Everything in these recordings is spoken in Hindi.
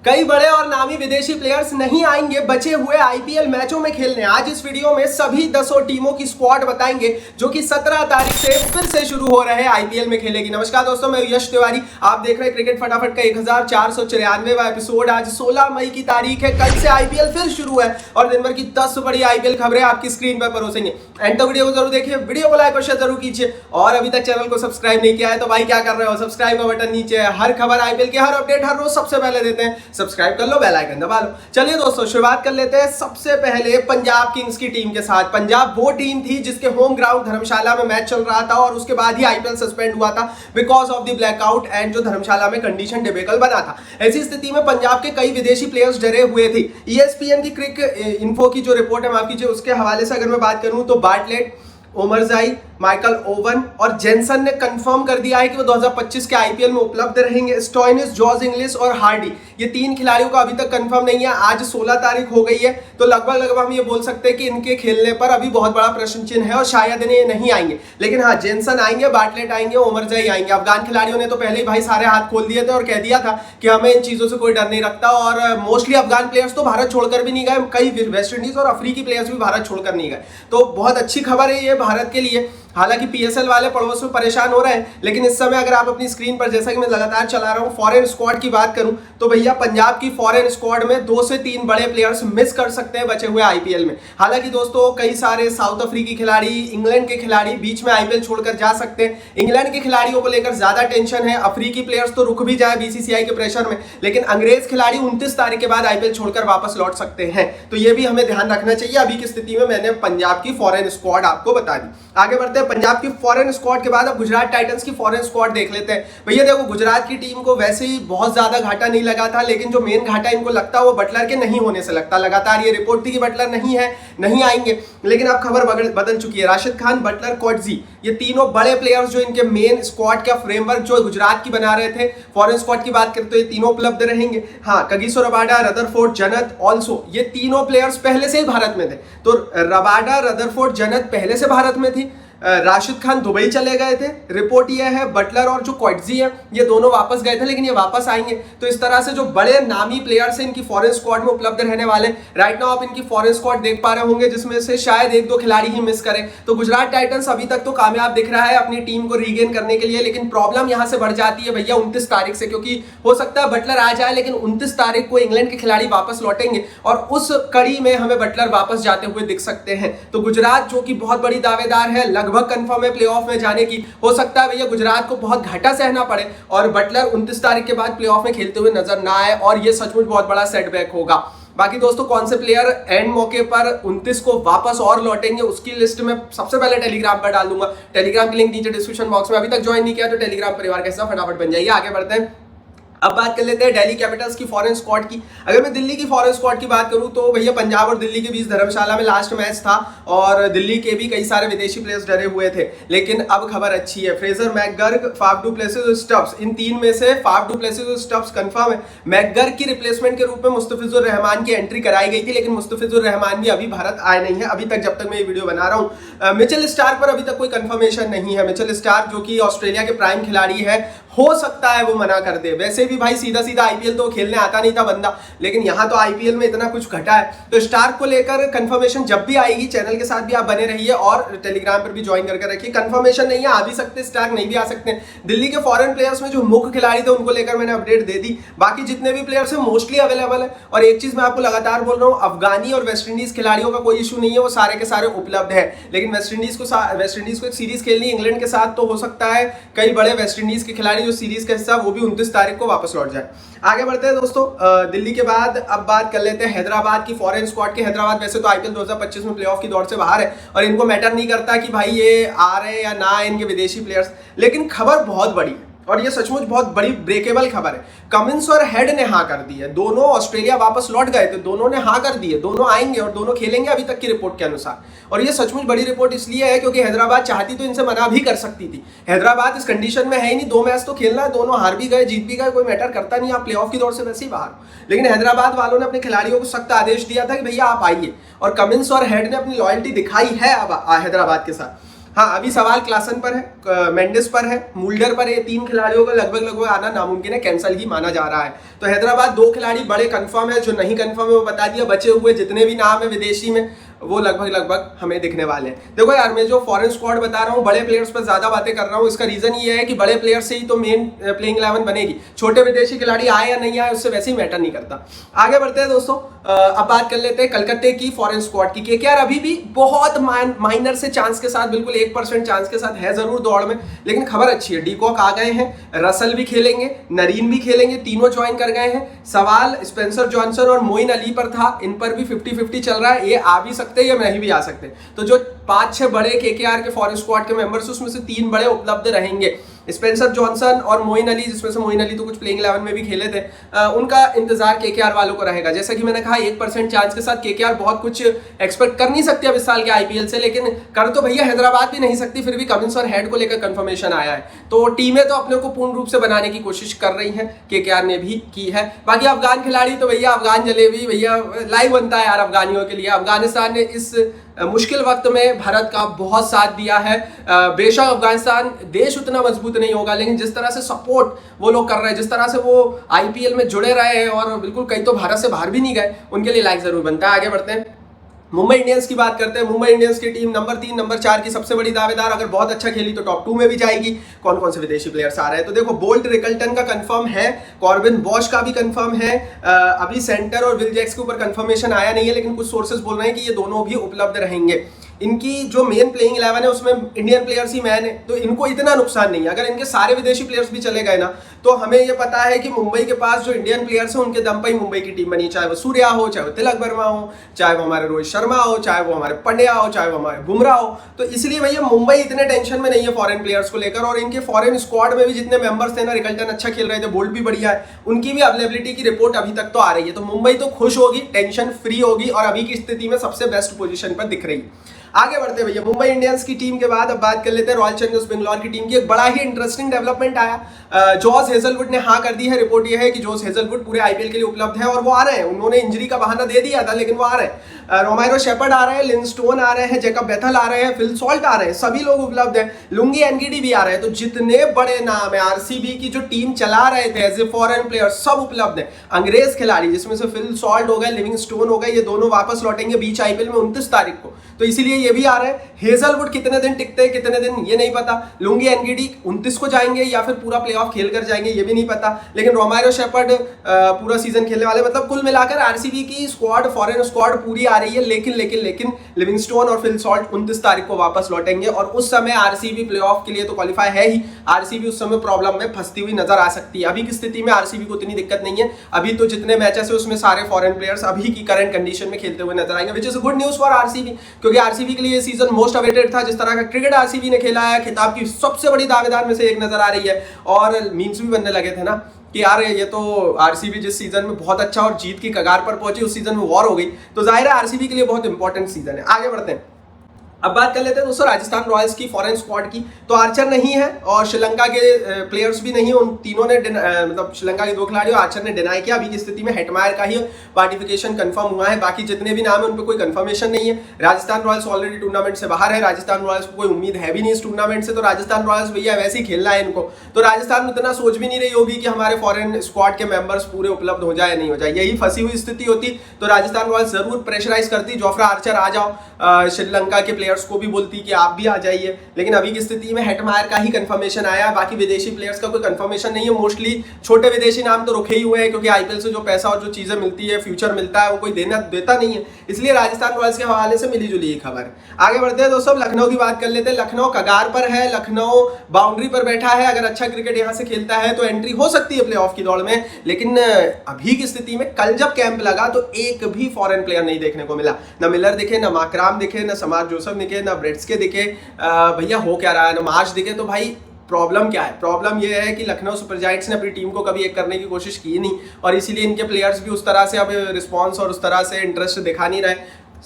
कई बड़े और नामी विदेशी प्लेयर्स नहीं आएंगे बचे हुए आईपीएल मैचों में खेलने। आज इस वीडियो में सभी 10 टीमों की स्क्वाड बताएंगे जो कि 17 तारीख से फिर से शुरू हो रहे आईपीएल में खेलेगी। नमस्कार दोस्तों, मैं यश तिवारी, आप देख रहे हैं क्रिकेट फटाफट का 1494वां एपिसोड। आज 16 मई की तारीख है, कल से आईपीएल फिर शुरू है और दिन भर की 10 बड़ी आईपीएल खबरें आपकी स्क्रीन पर परोसेंगे। एंड तक वीडियो को जरूर देखिए, वीडियो को लाइक और शेयर जरूर कीजिए और अभी तक चैनल को सब्सक्राइब नहीं किया है तो भाई क्या कर रहे हो, सब्सक्राइब का बटन नीचे है। हर खबर आईपीएल की, हर अपडेट हर रोज सबसे पहले देते हैं, सब्सक्राइब कर लो, बेल आइकन दबा लो। चलिए दोस्तों, शुरुआत कर लेते हैं सबसे पहले पंजाब किंग्स की टीम के साथ। पंजाब वो टीम थी जिसके होम ग्राउंड धर्मशाला में मैच चल रहा था और उसके बाद ही आईपीएल सस्पेंड हुआ था because of the blackout and जो धर्मशाला में कंडीशन डिबेकल बना था। ऐसी स्थिति में पंजाब के कई विदेशी प्लेयर्स डरे हुए थे। ईएसपीएन की क्रिक इन्फो की जो रिपोर्ट है, माफ कीजिए, उसके हवाले से अगर मैं बात करूं तो बार्टलेट, ओमरजाई, माइकल ओवन और जेनसन ने कंफर्म कर दिया है कि वो 2025 के आईपीएल में उपलब्ध रहेंगे। स्टोइनिस, जॉर्ज इंग्लिश और हार्डी, ये तीन खिलाड़ियों का अभी तक कंफर्म नहीं है। आज 16 तारीख हो गई है तो लगभग हम ये बोल सकते हैं कि इनके खेलने पर अभी बहुत बड़ा प्रश्न चिन्ह है और शायद इन्हें नहीं आएंगे। लेकिन हाँ, जेनसन आएंगे, बार्टलेट आएंगे, ओमरजाई आएंगे। अफगान खिलाड़ियों ने तो पहले ही भाई सारे हाथ खोल दिए थे और कह दिया था कि हमें इन चीजों से कोई डर नहीं रखता। और मोस्टली अफगान प्लेयर्स तो भारत छोड़कर भी नहीं गए, कई वेस्ट इंडीज और अफ्रीकी प्लेयर्स भी भारत छोड़कर नहीं गए। तो बहुत अच्छी खबर है ये भारत के लिए। हालांकि पीएसएल वाले पड़ोस में परेशान हो रहे हैं, लेकिन इस समय अगर आप अपनी स्क्रीन पर, जैसा कि मैं लगातार चला रहा हूं, फॉरेन स्क्वाड की बात करूं तो भैया पंजाब की फॉरेन स्क्वाड में 2 से 3 बड़े प्लेयर्स मिस कर सकते हैं बचे हुए आईपीएल में। हालांकि दोस्तों, कई सारे साउथ अफ्रीकी खिलाड़ी, इंग्लैंड के खिलाड़ी बीच में आईपीएल छोड़कर जा सकते हैं। इंग्लैंड के खिलाड़ियों को लेकर ज्यादा टेंशन है। अफ्रीकी प्लेयर्स तो रुक भी जाए बीसीसीआई के प्रेशर में, लेकिन अंग्रेज खिलाड़ी 29 तारीख के बाद आईपीएल छोड़कर वापस लौट सकते हैं। तो ये भी हमें ध्यान रखना चाहिए। अभी की स्थिति में मैंने पंजाब की फॉरेन स्क्वाड आपको बता दी। आगे बढ़ते हैं। पंजाब की फॉरेन स्क्वाड के बाद अब गुजरात टाइटंस की फॉरेन स्क्वाड देख लेते हैं। भैया देखो, गुजरात की टीम को वैसे ही बहुत ज्यादा घाटा नहीं लगा था, लेकिन जो मेन घाटा इनको लगता है वो बटलर के नहीं होने से लगता। लगातार ये रिपोर्ट थी कि बटलर नहीं है, नहीं आएंगे, लेकिन अब खबर बदल चुकी है। राशिद खान, बटलर, कोटजी, ये तीनों बड़े प्लेयर्स जो इनके मेन स्क्वाड का फ्रेमवर्क जो गुजरात की बना रहे थे, फॉरेन स्क्वाड की बात करें तो ये तीनों उपलब्ध रहेंगे। हाँ, कगिसो रबाडा, रदरफोर्ड, जनत ऑल्सो, ये तीनों प्लेयर्स पहले से ही भारत में थे। तो रबाडा, रदरफोर्ड, जनत पहले से भारत में थी। राशिद खान दुबई चले गए थे। रिपोर्ट ये है बटलर और जो क्वाइटजी है ये दोनों वापस गए थे, लेकिन ये वापस आएंगे। तो इस तरह से जो बड़े नामी प्लेयर्स हैं इनकी फॉरेन स्क्वाड में उपलब्ध रहने वाले। राइट नाउ आप इनकी फॉरेन स्क्वाड देख पा रहे होंगे जिसमें से शायद 1-2 खिलाड़ी ही मिस करें। तो गुजरात टाइटंस अभी तक तो कामयाब दिख रहा है अपनी टीम को रीगेन करने के लिए, लेकिन प्रॉब्लम यहां से बढ़ जाती है भैया 29 तारीख से, क्योंकि हो सकता है बटलर आ जाए लेकिन 29 तारीख को इंग्लैंड के खिलाड़ी वापस लौटेंगे और उस कड़ी में हमें बटलर वापस जाते हुए दिख सकते हैं। तो गुजरात जो कि बहुत बड़ी दावेदार है, लगभग कंफर्म है प्लेऑफ में जाने की, हो सकता है भैया गुजरात को बहुत घाटा सहना पड़े और बटलर 29 तारीख के बाद प्लेऑफ में खेलते हुए नजर ना आए और यह सचमुच बहुत बड़ा सेटबैक होगा। बाकी दोस्तों, कौन से प्लेयर एंड मौके पर 29 को वापस और लौटेंगे उसकी लिस्ट में सबसे पहले टेलीग्राम पर डाल दूंगा। टेलीग्राम की लिंक नीचे डिस्क्रिप्शन बॉक्स में। अभी तक ज्वाइन नहीं किया तो टेलीग्राम परिवार के साथ फटाफट बन जाइए। आगे बढ़ते हैं। अब बात कर लेते हैं दिल्ली कैपिटल्स की फॉरेन स्क्वाड की। अगर मैं दिल्ली की फॉरेन स्क्वाड की बात करूं तो भैया पंजाब और दिल्ली के बीच धर्मशाला में लास्ट मैच था और दिल्ली के भी कई सारे विदेशी प्लेयर्स डरे हुए थे, लेकिन अब खबर अच्छी है। फ्रेजर, मैकगर्ग, फाफ डू प्लेसिस और स्टब्स, इन तीन में से फाफ डू प्लेसिस और स्टब्स कंफर्म है। मैकगर्ग की रिप्लेसमेंट के रूप में मुस्तफिजुर रहमान की एंट्री कराई गई थी, लेकिन मुस्तफिजुर रहमान भी अभी भारत आए नहीं है अभी तक, जब तक मैं ये वीडियो बना रहा हूं। मिचेल स्टार्क पर अभी तक कोई कंफर्मेशन नहीं है। मिचेल स्टार्क जो कि ऑस्ट्रेलिया के प्राइम खिलाड़ी है, हो सकता है वो मना कर दे। वैसे भी भाई सीधा सीधा आईपीएल तो खेलने आता नहीं था बंदा, लेकिन यहां तो आईपीएल में इतना कुछ घटा है। तो स्टार्क को लेकर कंफर्मेशन जब भी आएगी, चैनल के साथ भी आप बने रहिए और टेलीग्राम पर भी ज्वाइन करके रखिए। कंफर्मेशन नहीं है, आ भी सकते स्टार्क, नहीं भी आ सकते। दिल्ली के फॉरेन प्लेयर्स में जो मुख्य खिलाड़ी थे उनको लेकर मैंने अपडेट दे दी। बाकी जितने भी प्लेयर्स हैं मोस्टली अवेलेबल है। और एक चीज मैं आपको लगातार बोल रहा हूँ, अफगानी और वेस्ट इंडीज खिलाड़ियों का कोई इशू नहीं है, वो सारे के सारे उपलब्ध है। लेकिन वेस्ट इंडीज को एक सीरीज खेलनी इंग्लैंड के साथ, तो हो सकता है कई बड़े वेस्ट इंडीज के खिलाड़ी जो सीरीज का हिस्सा वो भी 29 तारीख को वापस लौट जाए। आगे बढ़ते हैं दोस्तों। दिल्ली के बाद अब बात कर लेते हैं हैदराबाद की फॉरेन स्क्वाड की। हैदराबाद वैसे तो आईपीएल 2025 में प्लेऑफ की दौड़ से बाहर है और इनको मैटर नहीं करता कि भाई ये आ रहे हैं या ना आए इनके विदेशी प्लेयर्स, लेकिन खबर बहुत बड़ी है और ये सचमुच बहुत बड़ी ब्रेकेबल खबर है। कमिंस और हेड ने हाँ कर दी है। दोनों ऑस्ट्रेलिया वापस लौट गए थे, दोनों ने हाँ कर दी है, दोनों आएंगे और दोनों खेलेंगे अभी तक की रिपोर्ट के अनुसार। और ये सचमुच बड़ी रिपोर्ट इसलिए है क्योंकि हैदराबाद चाहती तो इनसे मना भी कर सकती थी। हैदराबाद इस कंडीशन में है ही नहीं, 2 मैच तो खेलना है, दोनों हार भी गए जीत भी गए, कोई मैटर करता नहीं, आप प्लेऑफ की दौड़ से वैसे ही बाहर। लेकिन हैदराबाद वालों ने अपने खिलाड़ियों को सख्त आदेश दिया था कि भैया आप आइए, और कमिंस और हेड ने अपनी लॉयल्टी दिखाई है अब हैदराबाद के साथ। हाँ, अभी सवाल क्लासन पर है, मेंडिस पर है, मुल्डर पर है। 3 खिलाड़ियों का लगभग आना नामुमकिन है, कैंसिल ही माना जा रहा है। तो हैदराबाद 2 खिलाड़ी बड़े कंफर्म है, जो नहीं कंफर्म है वो बता दिया। बचे हुए जितने भी नाम है विदेशी में वो लगभग हमें दिखने वाले हैं। देखो यार, मैं जो फॉरेन स्क्वाड बता रहा हूँ, बड़े प्लेयर्स पर ज्यादा बातें कर रहा हूँ, इसका रीजन ये है कि बड़े प्लेयर से ही तो मेन प्लेइंग 11 बनेगी। छोटे विदेशी खिलाड़ी आए या नहीं आए उससे वैसे ही मैटर नहीं करता। आगे बढ़ते हैं दोस्तों, अब बात कर लेते हैं कलकत्ते की फॉरेन स्क्वाड की। केकेआर अभी भी बहुत माइनर से चांस के साथ, बिल्कुल 1% चांस के साथ है जरूर दौड़ में, लेकिन खबर अच्छी है, डीकॉक आ गए हैं, रसल भी खेलेंगे, नरीन भी खेलेंगे, तीनों ज्वाइन कर गए हैं। सवाल स्पेंसर जॉनसन और मोइन अली पर था, इन पर भी 50-50 चल रहा है, ये आ भी सकते हैं या नहीं भी आ सकते। तो जो 5-6 बड़े केकेआर के फॉरेन स्क्वाड के मेंबर्स, उसमें से 3 बड़े उपलब्ध रहेंगे, स्पेंसर जॉनसन और मोइन अली, जिसमें से मोइन अली तो कुछ प्लेइंग 11 में भी खेले थे। उनका इंतजार केकेआर वालों को रहेगा। जैसा कि मैंने कहा, 1% चांस के साथ केकेआर बहुत कुछ एक्सपेक्ट कर नहीं सकती अब इस साल के आईपीएल से, लेकिन कर तो भैया हैदराबाद भी नहीं सकती। फिर भी कमिंस और हेड को लेकर कंफर्मेशन आया है, तो टीमें तो अपने को पूर्ण रूप से बनाने की कोशिश कर रही हैं, केकेआर ने भी की है। बाकी अफगान खिलाड़ी तो भैया अफगान जलेबी भैया लाइव बनता है यार अफगानियों के लिए। अफगानिस्तान ने इस मुश्किल वक्त में भारत का बहुत साथ दिया है। बेशक अफगानिस्तान देश उतना मजबूत नहीं होगा, लेकिन जिस तरह से सपोर्ट वो लोग कर रहे हैं, जिस तरह से वो आईपीएल में जुड़े रहे हैं और बिल्कुल कई तो भारत से बाहर भी नहीं गए, उनके लिए लाइक जरूर बनता है। आगे बढ़ते हैं, मुंबई इंडियंस की बात करते हैं। मुंबई इंडियंस की टीम नंबर 3, नंबर 4 की सबसे बड़ी दावेदार, अगर बहुत अच्छा खेली तो टॉप 2 में भी जाएगी। कौन कौन से विदेशी प्लेयर्स आ रहे हैं तो देखो, बोल्ट रिकल्टन का कंफर्म है, कॉर्बिन बॉश का भी कंफर्म है। अभी सेंटर और विल जैक्स के ऊपर कंफर्मेशन आया नहीं है, लेकिन कुछ सोर्सेज बोल रहे हैं कि ये दोनों भी उपलब्ध रहेंगे। इनकी जो मेन प्लेइंग 11 है उसमें इंडियन प्लेयर्स ही मैन है, तो इनको इतना नुकसान नहीं है। अगर इनके सारे विदेशी प्लेयर्स भी चले गए ना, तो हमें ये पता है कि मुंबई के पास जो इंडियन प्लेयर्स हैं उनके दम पर ही मुंबई की टीम बनी, चाहे वो सूर्या हो, चाहे वो तिलक वर्मा हो, चाहे वो हमारे रोहित शर्मा हो, चाहे वो हमारे पंड्या हो, चाहे वो हमारे बुमराह हो। तो इसलिए भैया मुंबई इतने टेंशन में नहीं है फॉरेन प्लेयर्स को लेकर। और इनके फॉरेन स्क्वाड में भी जितने मेंबर्स थे ना, रिकल्टन अच्छा खेल रहे थे, बोल्ट भी बढ़िया है, उनकी भी अवेलेबिलिटी की रिपोर्ट अभी तक तो आ रही है। तो मुंबई तो खुश होगी, टेंशन फ्री होगी और अभी की स्थिति में सबसे बेस्ट पोजीशन पर दिख रही है। आगे बढ़ते भैया, मुंबई इंडियंस की टीम के बाद अब बात कर लेते हैं रॉयल चैलेंजर्स बेंगलोर की टीम की। एक बड़ा ही इंटरेस्टिंग डेवलपमेंट आया, जॉस हेजलवुड ने हाँ कर दी है। रिपोर्ट यह है कि जॉस हेजलवुड पूरे आईपीएल के लिए उपलब्ध है और वो आ रहे हैं। उन्होंने इंजरी का बहाना दे दिया था, लेकिन वो आ रहे हैं। रोमायरो शेपर्ड आ रहे हैं, लिन स्टोन आ रहे हैं, जैकब बेथल आ रहे हैं, फिल सॉल्ट आ रहे हैं, सभी लोग उपलब्ध हैं। लुंगी एनगीडी भी आ रहे हैं। तो जितने बड़े नाम है आरसीबी की जो टीम चला रहे थे एज ए फॉरेन प्लेयर, सब उपलब्ध है। अंग्रेज खिलाड़ी जिसमें से फिल सॉल्ट हो गए, लिविंग स्टोन हो गए, ये दोनों वापस लौटेंगे बीच आईपीएल में 29 तारीख को, तो इसीलिए ये भी आ रहे हैं। हेजलवुड कितने दिन टिकते हैं, कितने दिन ये नहीं पता। लुंगी एनगीडी 29 को जाएंगे या फिर पूरा प्लेऑफ खेल कर जाएंगे, ये भी नहीं पता। लेकिन रोमायरो शेपर्ड पूरा सीजन खेलने वाले। मतलब कुल मिलाकर आरसीबी की स्क्वाड, फॉरेन स्क्वाड पूरी आ रही है। लेकिन लिविंगस्टोन और फिल सॉल्ट 29 तारीख को वापस लौटेंगे और उस समय आरसीबी प्लेऑफ के लिए तो क्वालिफाई है ही। आरसीबी उस समय प्रॉब्लम में फंसती हुई नजर आ सकती है। अभी की स्थिति में आरसीबी को इतनी दिक्कत नहीं है। अभी तो जितने मैचेस है उसमें सारे फॉरेन प्लेयर्स अभी की करंट कंडीशन में खेलते हुए नजर आएंगे, which is good news for RCB, क्योंकि आरसीबी के लिए ये सीजन मोस्ट अवेटेड था। जिस तरह का क्रिकेट आरसीबी ने खेला है, खिताब की सबसे बड़ी दावेदार में से एक नजर आ रही है। और मीम्स भी बनने लगे थे ना कि यार ये तो आरसीबी जिस सीजन में बहुत अच्छा और जीत की कगार पर पहुंची, उस सीजन में वॉर हो गई। तो जाहिर है आरसीबी के लिए बहुत इंपॉर्टेंट सीजन है। आगे बढ़ते हैं, अब बात कर लेते हैं दोस्तों राजस्थान रॉयल्स की फॉरेन स्क्वाड की। तो आर्चर नहीं है और श्रीलंका के प्लेयर्स भी नहीं है। उन तीनों ने मतलब श्रीलंका के 2 खिलाड़ी और आर्चर ने डिनाई किया। अभी की स्थिति में हेटमायर का ही पार्टिफिकेशन कंफर्म हुआ है, बाकी जितने भी नाम है उन पर कोई कंफर्मेशन नहीं है। राजस्थान रॉयल्स ऑलरेडी टूर्नामेंट से बाहर है। राजस्थान रॉयल्स को कोई उम्मीद है भी नहीं इस टूर्नामेंट से। तो राजस्थान रॉयल्स भैया वैसे ही खेलना है इनको। तो राजस्थान उतना सोच भी नहीं रही होगी कि हमारे फॉरेन स्क्वाड के मेंबर्स पूरे उपलब्ध हो जाए या नहीं हो जाए। यही फंसी हुई स्थिति होती तो राजस्थान रॉयल्स जरूर प्रेशराइज करती, जोफ्रा आर्चर आ जाओ, श्रीलंका के प्लेयर्स को भी बोलती कि आप भी आ जाइए। लेकिन अभी की स्थिति में हेटमायर का ही कंफर्मेशन आया, बाकी विदेशी प्लेयर्स का कोई कंफर्मेशन नहीं है। मोस्टली छोटे विदेशी नाम तो रुके ही हुए हैं, क्योंकि आईपीएल से जो पैसा और जो चीजें मिलती है, फ्यूचर मिलता है, वो कोई देता नहीं है। इसलिए राजस्थान रॉयल्स के हवाले से मिली जुली खबर। आगे बढ़ते हैं दोस्तों, लखनऊ की बात कर लेते हैं। लखनऊ कगार पर है, लखनऊ बाउंड्री पर बैठा है। अगर अच्छा क्रिकेट यहां से खेलता है तो एंट्री हो सकती है प्लेऑफ की दौड़ में। लेकिन अभी की स्थिति में कल जब कैंप लगा तो एक भी फॉरेन प्लेयर नहीं देखने को मिला। ना मिलर दिखे, ना माकराम दिखे, ना समार जोसेफ दिखे, ना ब्रेट्सके दिखे। भैया हो क्या रहा है, ना मार्च दिखे। तो भाई प्रॉब्लम क्या है? प्रॉब्लम यह है कि लखनऊ सुपर जायंट्स ने अपनी टीम को कभी एक करने की कोशिश की नहीं और इसीलिए इनके प्लेयर्स भी उस तरह से अब रिस्पॉन्स और उस तरह से इंटरेस्ट दिखा नहीं रहे।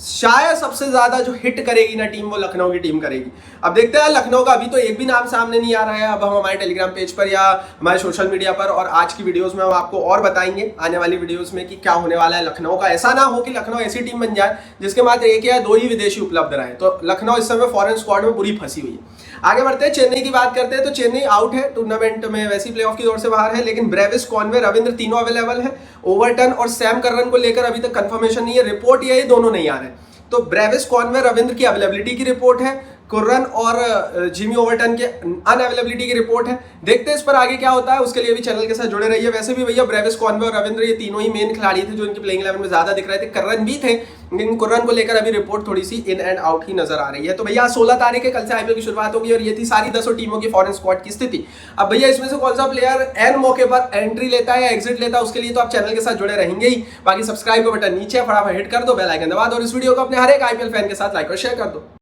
शायद सबसे ज्यादा जो हिट करेगी ना टीम वो लखनऊ की टीम करेगी। अब देखते हैं, लखनऊ का अभी तो एक भी नाम सामने नहीं आ रहा है। अब हम हमारे टेलीग्राम पेज पर या हमारे सोशल मीडिया पर और आज की वीडियोस में हम आपको और बताएंगे आने वाली वीडियोस में कि क्या होने वाला है लखनऊ का। ऐसा ना हो कि लखनऊ ऐसी टीम बन जाए जिसके मात्र एक या दो ही विदेशी उपलब्ध रहे। तो लखनऊ इस समय फॉरेन स्क्वाड में बुरी फंसी हुई है। आगे बढ़ते हैं, चेन्नई की बात करते हैं तो चेन्नई आउट है टूर्नामेंट में, वैसी प्लेऑफ की दौड़ से बाहर है, लेकिन ब्रेविस, कॉनवे, रविंद्र तीनों अवेलेबल है। ओवरटन और सैम कररन को लेकर अभी तक कंफर्मेशन नहीं है, रिपोर्ट ये दोनों नहीं आ रहे। तो ब्रेविस, कॉनवे, रविंद्र की अवेलेबिलिटी की रिपोर्ट है, कुर्रन और जिमी ओवरटन के अनअवेलेबिलिटी की रिपोर्ट है। देखते हैं इस पर आगे क्या होता है, उसके लिए भी चैनल के साथ जुड़े रहिए। वैसे भी भैया ब्रेविस, कॉनवे और रविंद्र ये तीनों ही मेन खिलाड़ी थे जो इनकी प्लेइंग 11 में ज्यादा दिख रहे थे। कर्रन भी थे, लेकिन कुर्रन को लेकर अभी रिपोर्ट थोड़ी सी इन एंड आउट ही नजर आ रही है। तो भैया 16 तारीख है, कल से आईपीएल की शुरुआत होगी और ये थी सारी 10 टीमों की फॉरेन स्क्वाड की स्थिति। अब भैया इसमें से कौन सा प्लेयर एन मौके पर एंट्री लेता है या एग्जिट लेता है, उसके लिए तो आप चैनल के साथ जुड़े रहेंगे ही। बाकी सब्सक्राइब का बटन नीचे फटाफट हिट कर दो, बेल आइकन दबा दो और इस वीडियो को अपने हर एक आईपीएल फैन के साथ लाइक और शेयर कर दो।